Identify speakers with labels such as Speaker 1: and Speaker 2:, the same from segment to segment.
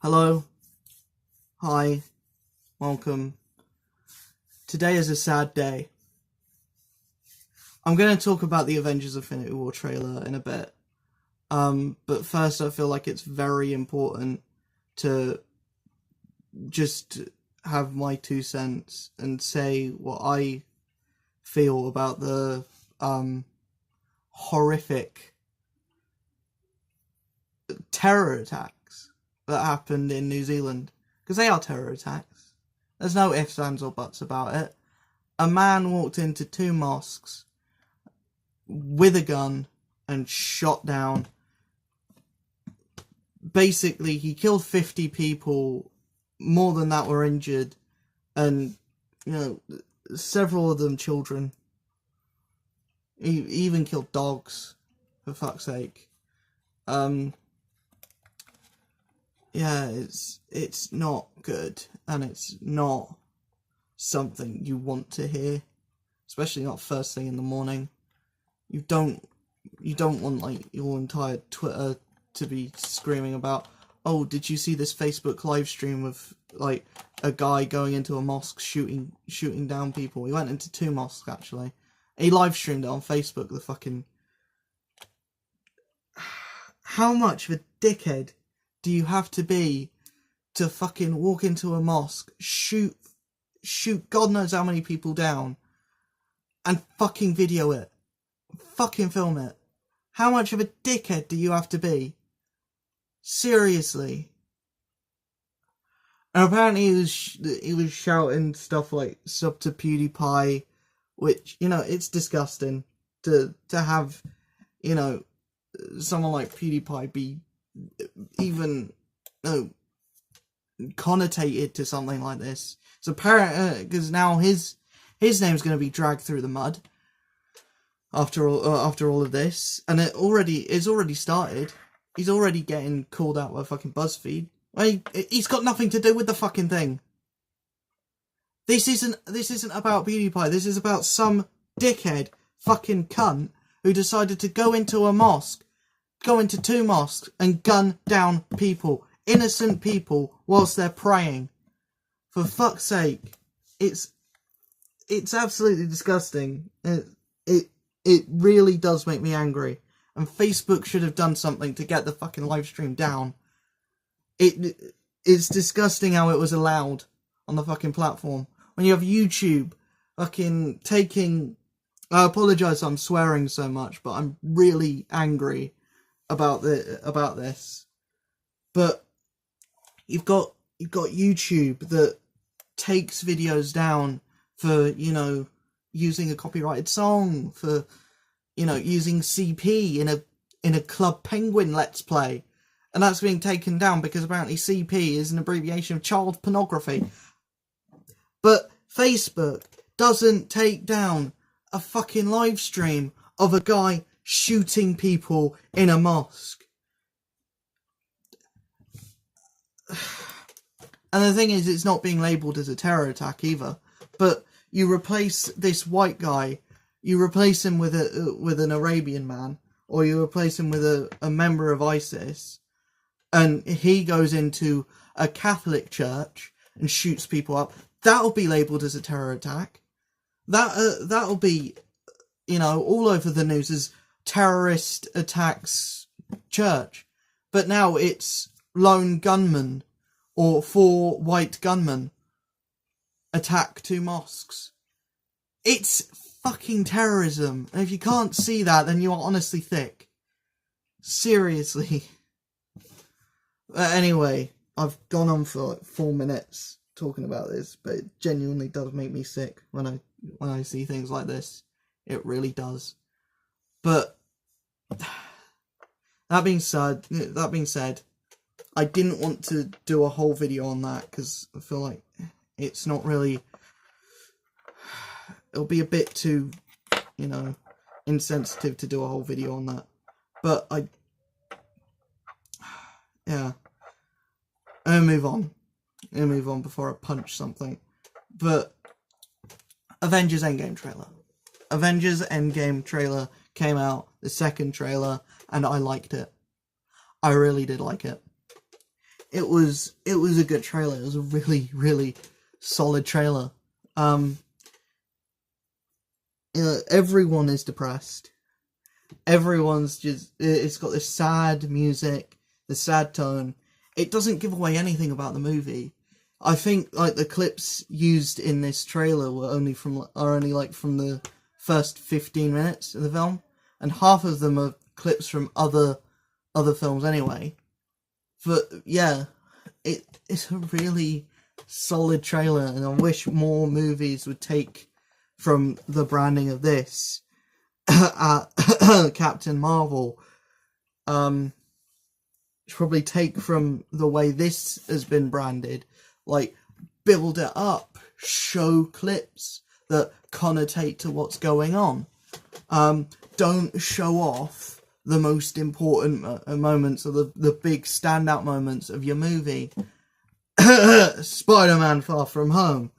Speaker 1: Hello, hi, welcome. Today is a sad day. I'm going to talk about the Avengers Infinity War trailer in a bit. But first I feel like it's very important to just have my 2 cents and say what I feel about the horrific terror attacks that happened in New Zealand. Because they are terror attacks. There's no ifs, ands or buts about it. A man walked into 2 mosques with a gun and shot down. Basically, he killed 50 people, more than that were injured, and, several of them children. He even killed dogs, for fuck's sake. Yeah, it's not good, and it's not something you want to hear, especially not first thing in the morning. You don't want, like, your entire Twitter to be screaming about, oh, did you see this Facebook live stream of, like, a guy going into a mosque shooting down people? He went into 2 mosques, actually. He live streamed it on Facebook, the fucking... How much of a dickhead do you have to be to fucking walk into a mosque, shoot God knows how many people down, and fucking video it? Fucking film it. How much of a dickhead do you have to be? Seriously. And apparently he was shouting stuff like sub to PewDiePie, which, it's disgusting to have, someone like PewDiePie be even connotated to something like this. So apparently, because now his name's going to be dragged through the mud after all of this, and it's already started. He's already getting called out by fucking BuzzFeed. He's got nothing to do with the fucking thing. This isn't about PewDiePie. This is about some dickhead fucking cunt who decided to go into 2 mosques and gun down people, innocent people, whilst they're praying. For fuck's sake, it's absolutely disgusting. It really does make me angry. And Facebook should have done something to get the fucking live stream down. It's disgusting how it was allowed on the fucking platform. When you have YouTube fucking taking... I apologise I'm swearing so much, but I'm really angry about this. But you've got YouTube that takes videos down for, using a copyrighted song, for, using CP in a Club Penguin Let's Play. And that's being taken down because apparently CP is an abbreviation of child pornography. But Facebook doesn't take down a fucking live stream of a guy shooting people in a mosque. And the thing is, it's not being labelled as a terror attack either. But you replace this white guy, you replace him with an Arabian man, or you replace him with a member of ISIS, and he goes into a Catholic church and shoots people up. That'll be labelled as a terror attack. That'll be, all over the news as terrorist attacks church. But now it's lone gunmen or 4 white gunmen attack 2 mosques. It's fucking terrorism. And if you can't see that, then you are honestly thick. Seriously. Anyway, I've gone on for like 4 minutes talking about this, but it genuinely does make me sick when I see things like this. It really does. But that being said, I didn't want to do a whole video on that because I feel like it's not really... It'll be a bit too, insensitive to do a whole video on that. But yeah. I'll move on before I punch something. But Avengers Endgame trailer. Avengers Endgame trailer came out, the second trailer, and I liked it. I really did like it. it was a good trailer. It was a really, really solid trailer. Everyone is depressed. Everyone's just, it's got this sad music, the sad tone. It doesn't give away anything about the movie. I think like the clips used in this trailer are only from the first 15 minutes of the film, and half of them are clips from other films anyway. But yeah, it's a really solid trailer, and I wish more movies would take from the branding of this at Captain Marvel. Probably take from the way this has been branded, like build it up, show clips that connotate to what's going on. Don't show off the most important moments or the big standout moments of your movie. Spider-Man Far From Home.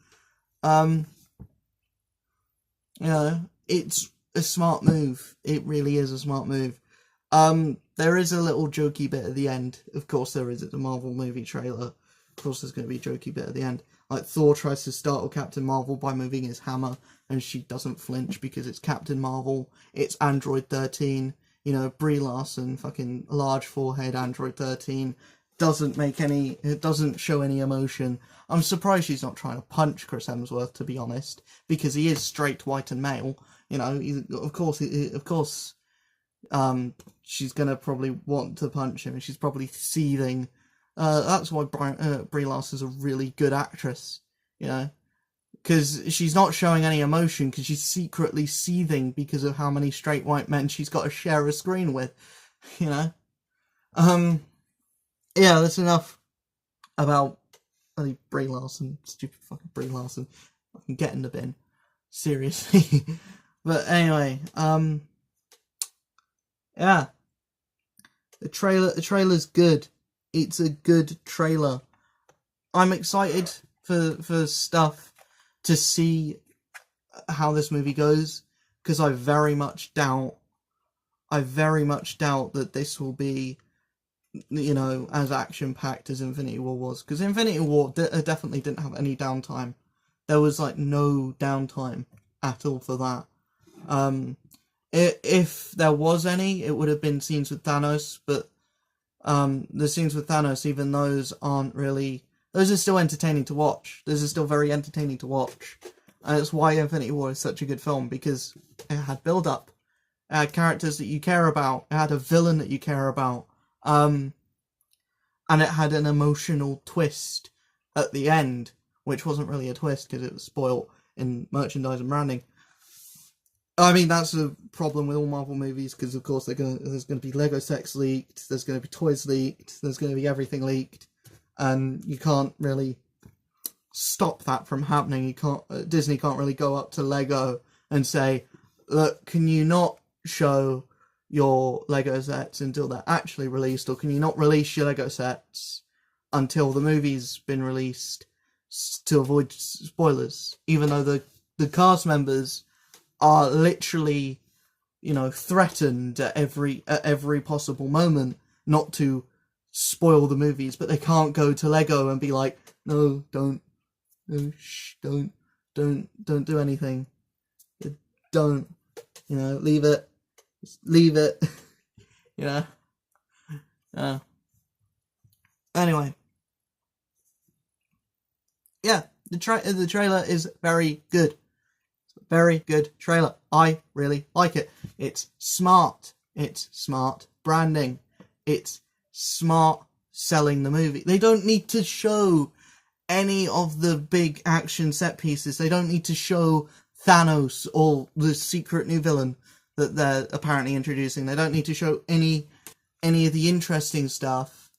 Speaker 1: It's a smart move. It really is a smart move. There is a little jokey bit at the end. Of course there is at the Marvel movie trailer. Of course there's going to be a jokey bit at the end. Like Thor tries to startle Captain Marvel by moving his hammer, and she doesn't flinch because it's Captain Marvel. It's Android 13. Brie Larson, fucking large forehead Android 13. It doesn't show any emotion. I'm surprised she's not trying to punch Chris Hemsworth, to be honest, because he is straight, white, and male. Of course, she's gonna probably want to punch him, and she's probably seething. That's why Brie Larson's a really good actress, because she's not showing any emotion, because she's secretly seething because of how many straight white men she's got to share a screen with, Yeah, that's enough about Brie Larson. Stupid fucking Brie Larson. I can get in the bin. Seriously. But anyway, yeah. The trailer's good. It's a good trailer. I'm excited for stuff to see how this movie goes, because I very much doubt that this will be, as action-packed as Infinity War was. Because Infinity War definitely didn't have any downtime. There was, no downtime at all for that. If there was any, it would have been scenes with Thanos, but the scenes with Thanos, even those aren't really... Those are still entertaining to watch. Those are still very entertaining to watch. And it's why Infinity War is such a good film, because it had build-up. It had characters that you care about. It had a villain that you care about. And it had an emotional twist at the end, which wasn't really a twist because it was spoiled in merchandise and branding. I mean, that's a problem with all Marvel movies, because of course there's going to be Lego sets leaked, there's going to be toys leaked, there's going to be everything leaked, and you can't really stop that from happening. Disney can't really go up to Lego and say, look, can you not show your Lego sets until they're actually released, or can you not release your Lego sets until the movie's been released to avoid spoilers, even though the cast members are literally, threatened at every possible moment not to spoil the movies, but they can't go to Lego and be like, no, don't do anything, don't, leave it, just leave it, Anyway, yeah, the trailer is very good. Very good trailer. I really like it. It's smart. It's smart branding. It's smart selling the movie. They don't need to show any of the big action set pieces. They don't need to show Thanos or the secret new villain that they're apparently introducing. They don't need to show any of the interesting stuff,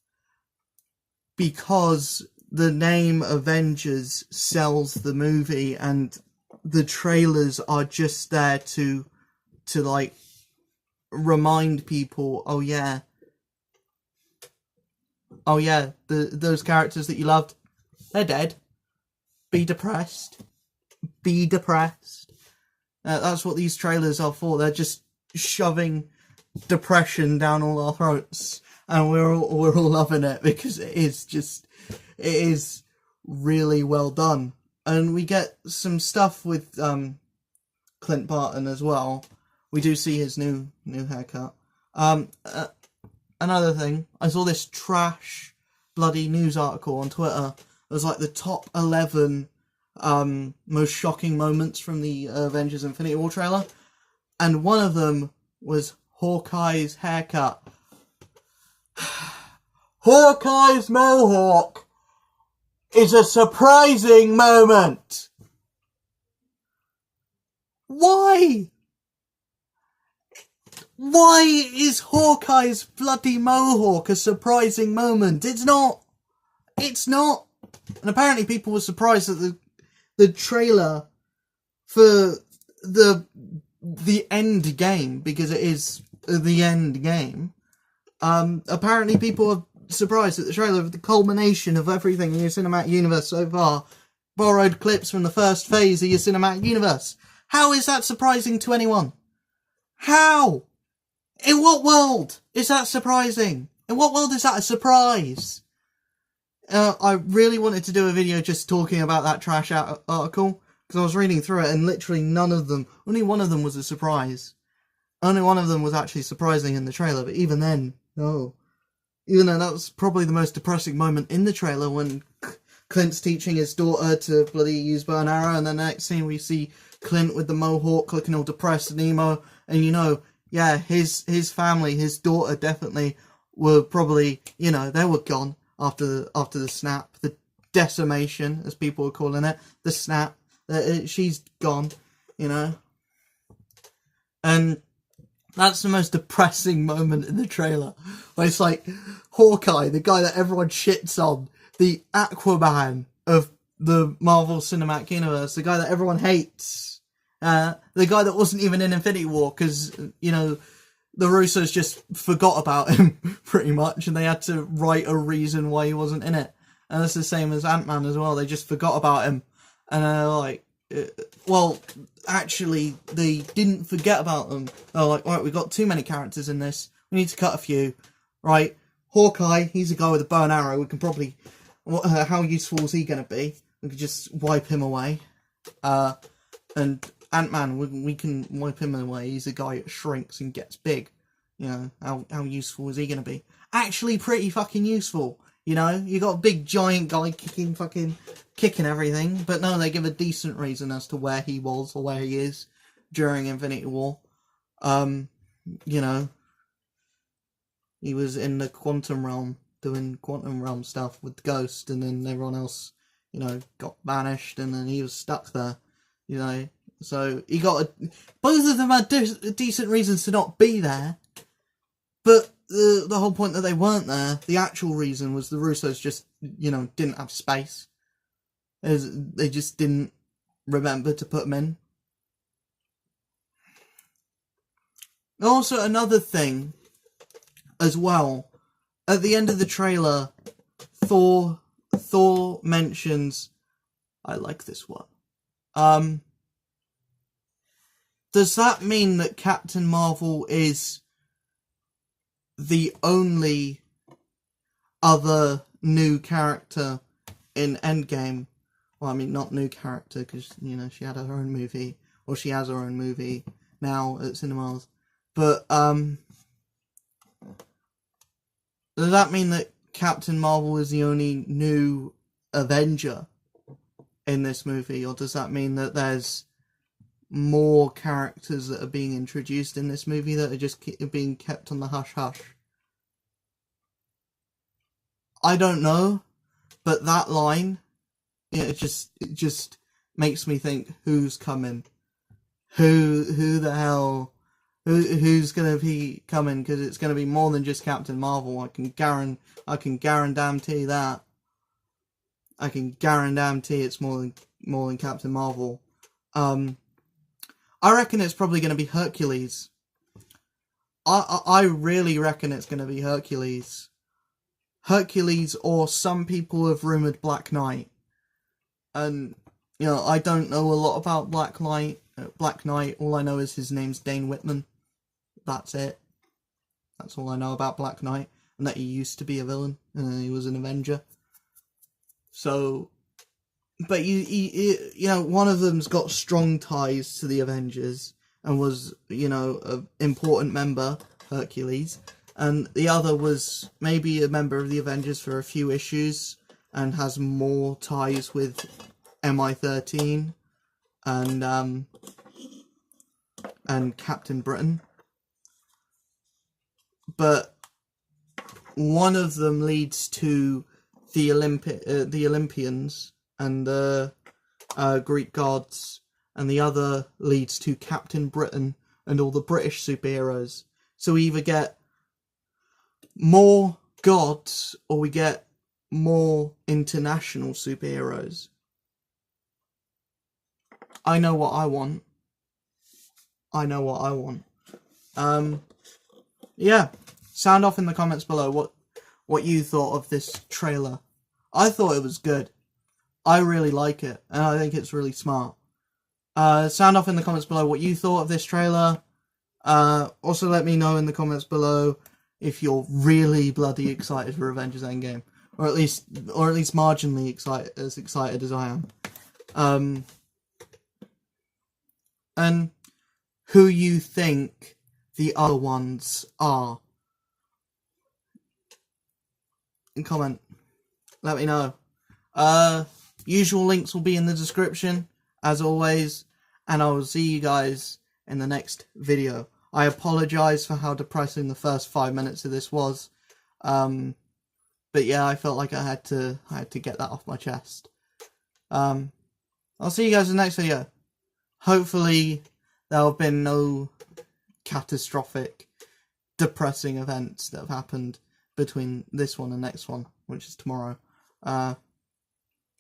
Speaker 1: because the name Avengers sells the movie, and the trailers are just there to remind people, oh yeah, those characters that you loved, they're dead. Be depressed. That's what these trailers are for. They're just shoving depression down all our throats. and we're all loving it because it is really well done. And we get some stuff with Clint Barton as well. We do see his new haircut. Another thing, I saw this trash bloody news article on Twitter. It was like the top 11 most shocking moments from the Avengers Infinity War trailer, and one of them was Hawkeye's haircut. Hawkeye's mohawk is a surprising moment. Why? Why is Hawkeye's bloody mohawk a surprising moment? It's not. It's not. And apparently people were surprised that the trailer for the end game, because it is the end game, apparently people are surprised that the trailer of the culmination of everything in your cinematic universe so far borrowed clips from the first phase of your cinematic universe. How is that surprising to anyone? How? In what world is that surprising? In what world is that a surprise? I really wanted to do a video just talking about that trash article, because I was reading through it and literally none of them, only one of them was a surprise. Only one of them was actually surprising in the trailer, but even then, no. Even though that was probably the most depressing moment in the trailer, when Clint's teaching his daughter to bloody use bow and arrow, and then the next scene we see Clint with the mohawk looking all depressed and emo, and you know, yeah, his family, his daughter definitely were probably, you know, they were gone after the snap, the decimation, as people were calling it, the snap, she's gone, you know. And that's the most depressing moment in the trailer, where it's like Hawkeye, the guy that everyone shits on, the Aquaman of the Marvel Cinematic Universe, the guy that everyone hates, the guy that wasn't even in Infinity War, because, you know, the Russos just forgot about him, pretty much, and they had to write a reason why he wasn't in it. And that's the same as Ant-Man as well, they just forgot about him. And they're like, well, actually, they didn't forget about them. They're like, right, we've got too many characters in this, we need to cut a few. Right, Hawkeye, he's a guy with a bow and arrow, we can probably, how useful is he going to be? We could just wipe him away. And Ant-Man, we can wipe him away. He's a guy that shrinks and gets big. You know, how useful is he going to be? Actually pretty fucking useful. You know, you got a big giant guy kicking everything. But no, they give a decent reason as to where he was or where he is during Infinity War. You know, he was in the quantum realm doing quantum realm stuff with the Ghost, and then everyone else, you know, got banished, and then he was stuck there, you know. So he got both of them had decent reasons to not be there, but the whole point that they weren't there, the actual reason was the Russos just, you know, didn't have space. They just didn't remember to put them in. Also, another thing as well, at the end of the trailer, Thor mentions, I like this one. Does that mean that Captain Marvel is the only other new character in Endgame? Well, I mean, not new character, because, you know, she had her own movie, or she has her own movie now at cinemas. But, does that mean that Captain Marvel is the only new Avenger in this movie? Or does that mean that there's more characters that are being introduced in this movie that are just being kept on the hush-hush? I don't know, but that line, yeah, it just makes me think, who's coming? Who the hell? Who's gonna be coming? Because it's gonna be more than just Captain Marvel. I can guarantee that. I can guarantee it's more than Captain Marvel. I reckon it's probably going to be Hercules. I really reckon it's going to be Hercules. Hercules, or some people have rumoured Black Knight. And, you know, I don't know a lot about Black Knight. All I know is his name's Dane Whitman. That's it. That's all I know about Black Knight. and that he used to be a villain, and he was an Avenger. So, but you know, one of them's got strong ties to the Avengers and was, you know, an important member, Hercules, and the other was maybe a member of the Avengers for a few issues and has more ties with MI13 and Captain Britain. But one of them leads to the Olympians and the Greek gods, and the other leads to Captain Britain and all the British superheroes. So we either get more gods or we get more international superheroes. I know what I want. Yeah, sound off in the comments below what you thought of this trailer. I thought it was good. I really like it, and I think it's really smart. Sound off in the comments below what you thought of this trailer. Also let me know in the comments below if you're really bloody excited for Avengers Endgame, or at least marginally excited as I am. And who you think the other ones are. In comment, let me know. Usual links will be in the description, as always, and I will see you guys in the next video. I apologise for how depressing the first 5 minutes of this was, but yeah, I felt like I had to get that off my chest. I'll see you guys in the next video. Hopefully there have been no catastrophic, depressing events that have happened between this one and next one, which is tomorrow.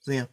Speaker 1: See ya.